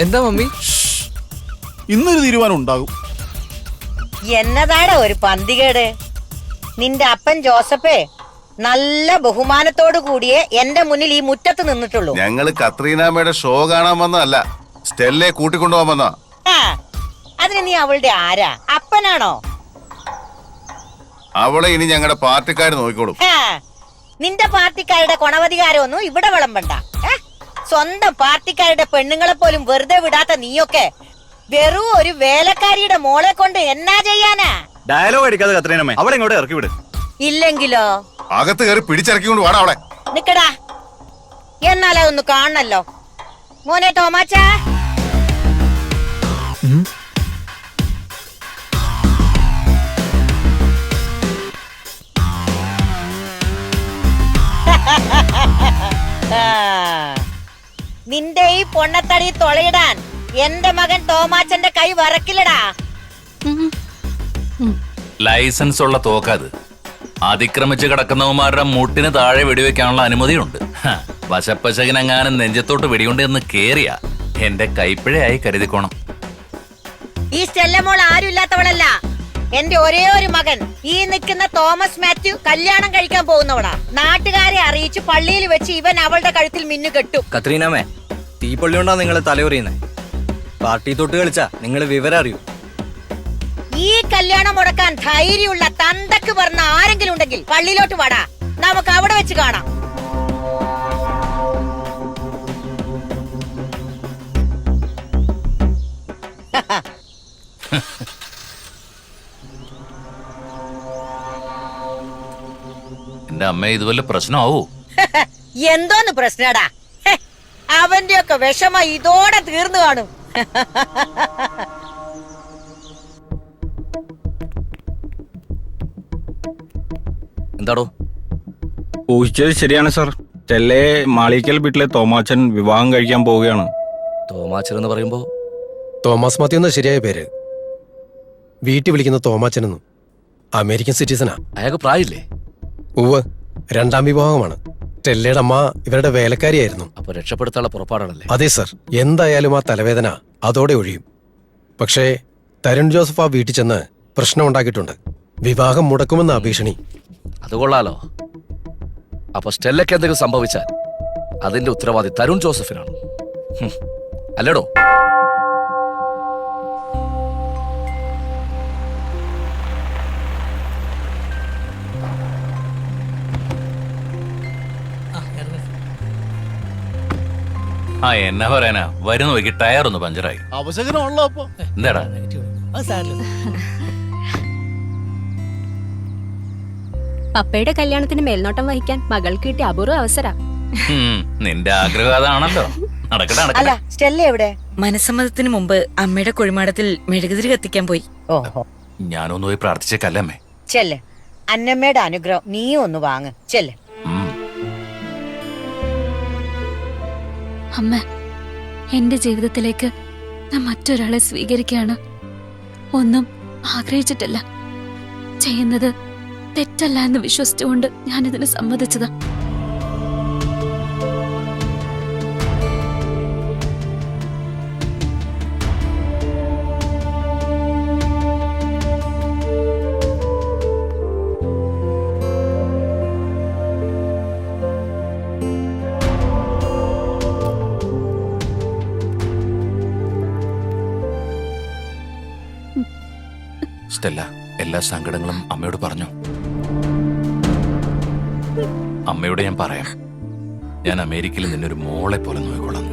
എന്താ മമ്മി? ഇന്നൊരു തീരുമാനം ഉണ്ടാകും. എന്നതാടാ ഒരു പന്തികേട്? നിന്റെ അപ്പൻ ജോസഫേ നല്ല ബഹുമാനത്തോടു കൂടിയേ എന്റെ മുന്നിൽ ഈ മുറ്റത്ത് നിന്നിട്ടുള്ളൂ. ഞങ്ങള് കത്രീനാമ്മയുടെ ഷോ കാണാൻ വന്നതല്ല, സ്റ്റെല്ലയെ കൂട്ടിക്കൊണ്ടുപോകാൻ വന്നാ. അതിന് നീ അവളുടെ ആരാ? അപ്പനാണോ? അവളെ ഇനി ഞങ്ങളുടെ പാർട്ടിക്കാര് നോക്കിക്കോളും. നിന്റെ പാർട്ടിക്കാരുടെ കൊണവധികാരമൊന്നും ഇവിടെ വിളമ്പണ്ട. സ്വന്തം പാർട്ടിക്കാരുടെ പെണ്ണുങ്ങളെ പോലും വെറുതെ വിടാത്ത നീയൊക്കെ വെറും ഒരു വേലക്കാരിയുടെ മോളെ കൊണ്ട് എന്നാ ചെയ്യാനാ? ഡയലോഗ് അടിക്കാതെ കത്രീനമ്മേ, അവളെ ഇങ്ങോട്ട് ഇറക്കി വിട്. ഇല്ലെങ്കിലോ അകത്ത് കയറി പിടിച്ചിറക്കിക്കൊണ്ട് വാടാ അവളെ. നിക്കടാ, എന്നാലതൊന്ന് കാണണല്ലോ. മോനെ തോമാച്ചാ, നിന്റെ ഈ പൊണ്ണത്തടി തൊളയിടാൻ എന്റെ മകൻ തോമാച്ചന്റെ കൈ വറക്കില്ലടാ. ലൈസൻസ് ഉള്ള തോക്കാത്. അതിക്രമിച്ച് കിടക്കുന്നവന്മാരുടെ മുട്ടിന് താഴെ വെടിവെക്കാനുള്ള അനുമതിയുണ്ട്. വശപ്പശകനെങ്ങാനും നെഞ്ചത്തോട്ട് വെടികൊണ്ട് എന്ന് കേറിയ എന്റെ കൈപ്പിഴയായി കരുതിക്കോണം. ഈ സ്റ്റെല്ലമോൾ ആരുമില്ലാത്തവളല്ല, എന്റെ ഒരേ ഒരു മകൻ. ഈ നിൽക്കുന്ന തോമസ് മാത്യു കല്യാണം കഴിക്കാൻ പോകുന്നവളാ. നാട്ടുകാരെ അറിയിച്ച് പള്ളിയിൽ വെച്ച് ഇവൻ അവളുടെ കഴുത്തിൽ മിന്നു കെട്ടും. കത്രീനാമേ, തീപ്പൊള്ളി കൊണ്ടാ നിങ്ങള് തലയുറിയുന്നേ. പാർട്ടി തൊട്ട് കളിച്ചാ നിങ്ങള് വിവരം അറിയൂ. ഈ കല്യാണം മുടക്കാൻ ധൈര്യമുള്ള തന്തക്ക് പറഞ്ഞ ആരെങ്കിലും ഉണ്ടെങ്കിൽ പള്ളിയിലോട്ട് വാടാ, നമുക്ക് അവിടെ വെച്ച് കാണാം. എന്റെ അമ്മ ഇതുവല്ല പ്രശ്നമാവൂ? എന്തോന്ന് പ്രശ്നടാ? അവന്റെ ഒക്കെ വിഷമ ഇതോടെ തീർന്നു കാണും. എന്താടോ? ഊഹിച്ചത് ശരിയാണ് സാർ. സ്റ്റെല്ലയെ മാളിക്കൽ വീട്ടിലെ തോമാച്ചൻ വിവാഹം കഴിക്കാൻ പോവുകയാണ്. തോമാച്ചൻ എന്ന് പറയുമ്പോ തോമസ് മാത്യു എന്ന ശരിയായ പേര്. വീട്ടിൽ വിളിക്കുന്ന തോമാച്ചനെന്നും. അമേരിക്കൻ സിറ്റിസനാ. അയാൾക്ക് പ്രായമില്ലേ? ഉവ്, രണ്ടാം വിവാഹമാണ്. സ്റ്റെല്ലയുടെ അമ്മ ഇവരുടെ വേലക്കാരിയായിരുന്നു. അപ്പൊ രക്ഷപ്പെടുത്താനുള്ള പുറപ്പാടാണല്ലേ? അതെ സർ, എന്തായാലും ആ തലവേദന അതോടെ ഒഴിയും. പക്ഷേ തരുൺ ജോസഫ് ആ വീട്ടിൽ ചെന്ന് പ്രശ്നം ഉണ്ടാക്കിയിട്ടുണ്ട്. വിവാഹം മുടക്കുമെന്ന ഭീഷണി. അത് കൊള്ളാലോ. അപ്പൊ സ്റ്റെല്ലയ്ക്ക് എന്തെങ്കിലും സംഭവിച്ചാൽ അതിന്റെ ഉത്തരവാദി തരുൺ ജോസഫിനാണ്, അല്ലേടോ? എന്നാ പറയാനാ, വരുന്ന വൈകി ടയർ ഒന്ന് പഞ്ചറായി. അവശകനമുള്ളോ അപ്പൊ? എന്താടാ? പപ്പയുടെ കല്യാണത്തിന് മേൽനോട്ടം വഹിക്കാൻ മകൾക്ക് കിട്ടിയ അപൂർവ അവസര. നിന്റെ ആഗ്രഹം അതാണല്ലോ. നടക്കട്ടെ അല്ല, നടക്കട്ടെ. സ്റ്റെല്ല എവിടെ? മനസ്സമ്മതത്തിന് മുമ്പ് അമ്മയുടെ കുഴിമാടത്തിൽ മെഴുകുതിരി കത്തിക്കാൻ പോയി. ഓഹോ, ഞാനൊന്ന് പോയി പ്രാർത്ഥിച്ചേക്കല്ലേ. ചെല്ല്. അന്നമ്മയുടെ അനുഗ്രഹം നീയും ഒന്ന് വാങ്ങ്. ചെല്ല്. അമ്മ, എന്റെ ജീവിതത്തിലേക്ക് ഞാൻ മറ്റൊരാളെ സ്വീകരിക്കുകയാണ്. ഒന്നും ആഗ്രഹിച്ചിട്ടില്ല. ചെയ്യുന്നത് തെറ്റല്ല എന്ന് വിശ്വസിച്ചുകൊണ്ട് ഞാനിതിന് സമ്മതിച്ചതാ. സ്റ്റെല്ല എല്ലാ സങ്കടങ്ങളും അമ്മയോട് പറഞ്ഞു. അമ്മയോട് ഞാൻ പറയാം, ഞാൻ അമേരിക്കയിൽ നിന്നൊരു മോളെ പോലെ നോക്കിക്കൊള്ളാം.